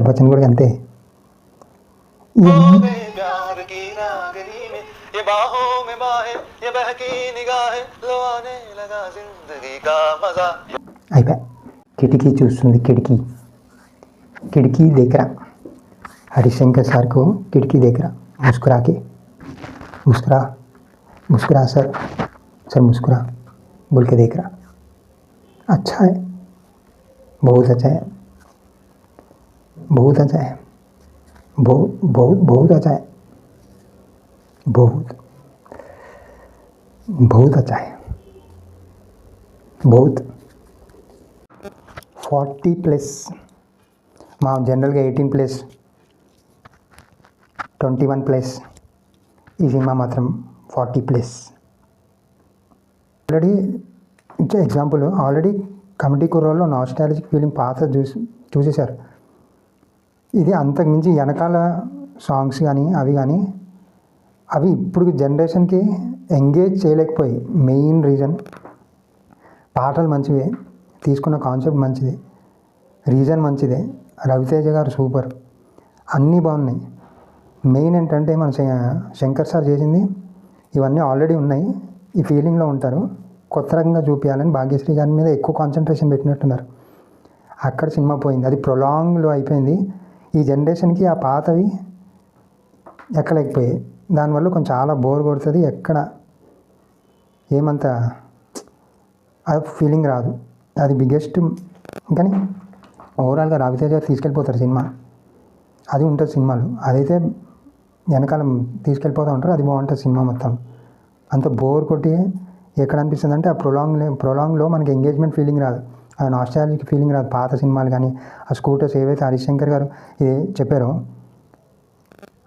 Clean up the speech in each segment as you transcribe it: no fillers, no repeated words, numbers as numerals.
బచ్చన్ కూడా అంతే. అయిపోయా. కిటికీ చూస్తుంది, కిటికీ खिड़की देख रहा, हरिशंकर सर को खिड़की देख रहा, मुस्कुरा के, मुस्कुरा मुस्कुरा सर, सर मुस्कुरा बोल के देख रहा. अच्छा है, बहुत अच्छा है, बहुत अच्छा है, बहुत बहुत बहुत अच्छा है, बहुत बहुत अच्छा है, बहुत 40+ మా జనరల్గా 18+, 21+, ఈ సినిమా మాత్రం 40+. ఆల్రెడీ ఇచ్చే ఎగ్జాంపుల్, ఆల్రెడీ కమిటీ కుర్రోల్లో నాస్టాలజిక్ ఫీలింగ్ పాత చూసేశారు. ఇది అంతకుమించి వెనకాల సాంగ్స్ కానీ అవి ఇప్పుడు జనరేషన్కి ఎంగేజ్ చేయలేకపోయి. మెయిన్ రీజన్ పాటలు మంచివే, తీసుకున్న కాన్సెప్ట్ మంచిది, రీజన్ మంచిదే, రవితేజ గారు సూపర్, అన్నీ బాగున్నాయి. మెయిన్ ఏంటంటే మన శంకర్ సార్ చేసింది ఇవన్నీ ఆల్రెడీ ఉన్నాయి, ఈ ఫీలింగ్లో ఉంటారు, కొత్త రకంగా చూపించాలని భాగ్యశ్రీ గారి మీద ఎక్కువ కాన్సన్ట్రేషన్ పెట్టినట్టున్నారు. అక్కడ సినిమా పోయింది, అది ప్రొలాంగ్లో అయిపోయింది. ఈ జనరేషన్కి ఆ పాతవి ఎక్కలేకపోయాయి, దానివల్ల కొంచెం చాలా బోర్ కొడుతుంది, ఎక్కడ ఏమంత ఫీలింగ్ రాదు. అది బిగ్గెస్ట్. కానీ ఓవరాల్గా రవితేజ తీసుకెళ్ళిపోతారు సినిమా, అది ఉంటుంది సినిమాలు. అదైతే వెనకాల తీసుకెళ్ళిపోతూ ఉంటారు, అది బాగుంటుంది సినిమా మొత్తం. అంత బోర్ కొట్టి ఎక్కడ అనిపిస్తుంది అంటే ఆ ప్రొలాంగ్లో మనకి ఎంగేజ్మెంట్ ఫీలింగ్ రాదు, ఆ నాస్టాలజిక్ ఫీలింగ్ రాదు. పాత సినిమాలు కానీ ఆ స్కూటర్స్ ఏవైతే హరిశంకర్ గారు ఇది చెప్పారో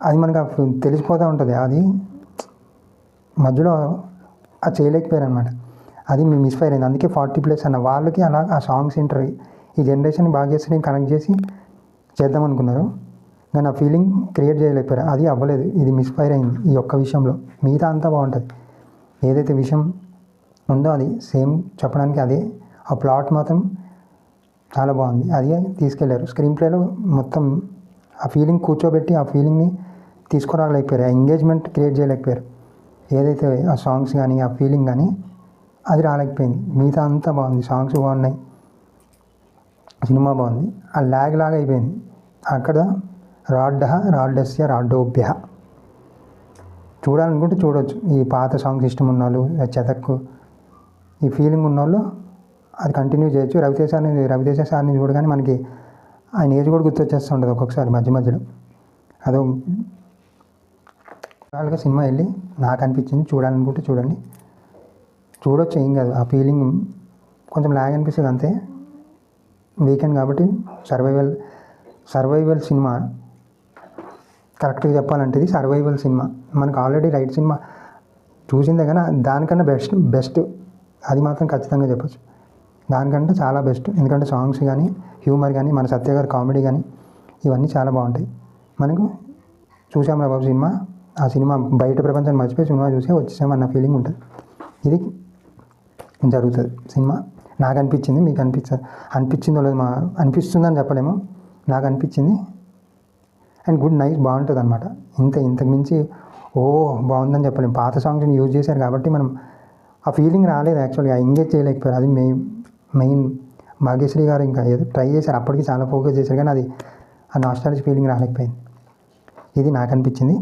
అది మనకు తెలిసిపోతూ ఉంటుంది. అది మధ్యలో అది చేయలేకపోయారు అనమాట, అది మిస్ఫైర్ అయింది. అందుకే 40+ అన్న వాళ్ళకి అలా ఆ సాంగ్స్ వింటారు. ఈ జనరేషన్ భాగ్యశ్రీని కనెక్ట్ చేసి చేద్దాం అనుకున్నారు, కానీ ఆ ఫీలింగ్ క్రియేట్ చేయలేకపోయారు, అది అవ్వలేదు. ఇది మిస్ఫైర్ అయింది ఈ ఒక్క విషయంలో. మిగతా అంతా బాగుంటుంది, ఏదైతే విషయం ఉందో అది సేమ్ చెప్పడానికి అదే. ఆ ప్లాట్ మాత్రం చాలా బాగుంది, అదే తీసుకెళ్లారు. స్క్రీన్ ప్లేలో మొత్తం ఆ ఫీలింగ్ కూర్చోబెట్టి ఆ ఫీలింగ్ని తీసుకురాలేకపోయారు, ఆ ఎంగేజ్మెంట్ క్రియేట్ చేయలేకపోయారు. ఏదైతే ఆ సాంగ్స్ కానీ ఆ ఫీలింగ్ కానీ అది రాలేకపోయింది. మిగతా అంతా బాగుంది, సాంగ్స్ బాగున్నాయి, సినిమా బాగుంది. ఆ ల్యాగ్ లాగా అయిపోయింది అక్కడ. రాడ్డస్య రాడ్డోభ్య చూడాలనుకుంటే చూడవచ్చు. ఈ పాత సాంగ్స్ ఇష్టం ఉన్నవాళ్ళు, చెతక్కు ఈ ఫీలింగ్ ఉన్నవాళ్ళు అది కంటిన్యూ చేయొచ్చు. రవితేజ సార్ని చూడగానే మనకి ఆయన ఏజ్ కూడా గుర్తొచ్చేస్తూ ఉంటుంది ఒక్కొక్కసారి మధ్యలో. అదో వాళ్ళగా సినిమా వెళ్ళి నాకు అనిపించింది, చూడాలనుకుంటే చూడండి, చూడొచ్చు, ఏం కాదు. ఆ ఫీలింగ్ కొంచెం ల్యాగ్ అనిపిస్తుంది అంతే. వీకెండ్ కాబట్టి సర్వైవల్ సినిమా, కరెక్ట్గా చెప్పాలంటే ఇది సర్వైవల్ సినిమా. మనకు ఆల్రెడీ రైట్ సినిమా చూసిందే, కానీ దానికన్నా బెస్ట్ అది మాత్రం ఖచ్చితంగా చెప్పచ్చు. దానికంటే చాలా బెస్ట్, ఎందుకంటే సాంగ్స్ కానీ హ్యూమర్ కానీ మన సత్య గారి కామెడీ కానీ ఇవన్నీ చాలా బాగుంటాయి. మనకు చూసాం రా బాబు సినిమా, ఆ సినిమా బయట ప్రపంచాన్ని మర్చిపోయి సినిమా చూసే వచ్చేసామన్న ఫీలింగ్ ఉంటుంది. ఇది జరుగుతుంది సినిమా. నాకు అనిపించింది, మీకు అనిపించిందో లేదు, అనిపిస్తుందని చెప్పలేము, నాకు అనిపించింది. అండ్ గుడ్ నైస్ బాగుంటుంది అనమాట. ఇంతకు మించి బాగుందని చెప్పలేము. పాత సాంగ్స్ని యూజ్ చేశారు కాబట్టి మనం ఆ ఫీలింగ్ రాలేదు, యాక్చువల్గా ఎంగేజ్ చేయలేకపోయారు. అది మెయిన్ భాగ్యశ్రీ గారు ఇంకా ఏదో ట్రై చేశారు, అప్పటికి చాలా ఫోకస్ చేశారు, కానీ అది ఆ నాస్టాలజిక్ ఫీలింగ్ రాలేకపోయింది. ఇది నాకు అనిపించింది.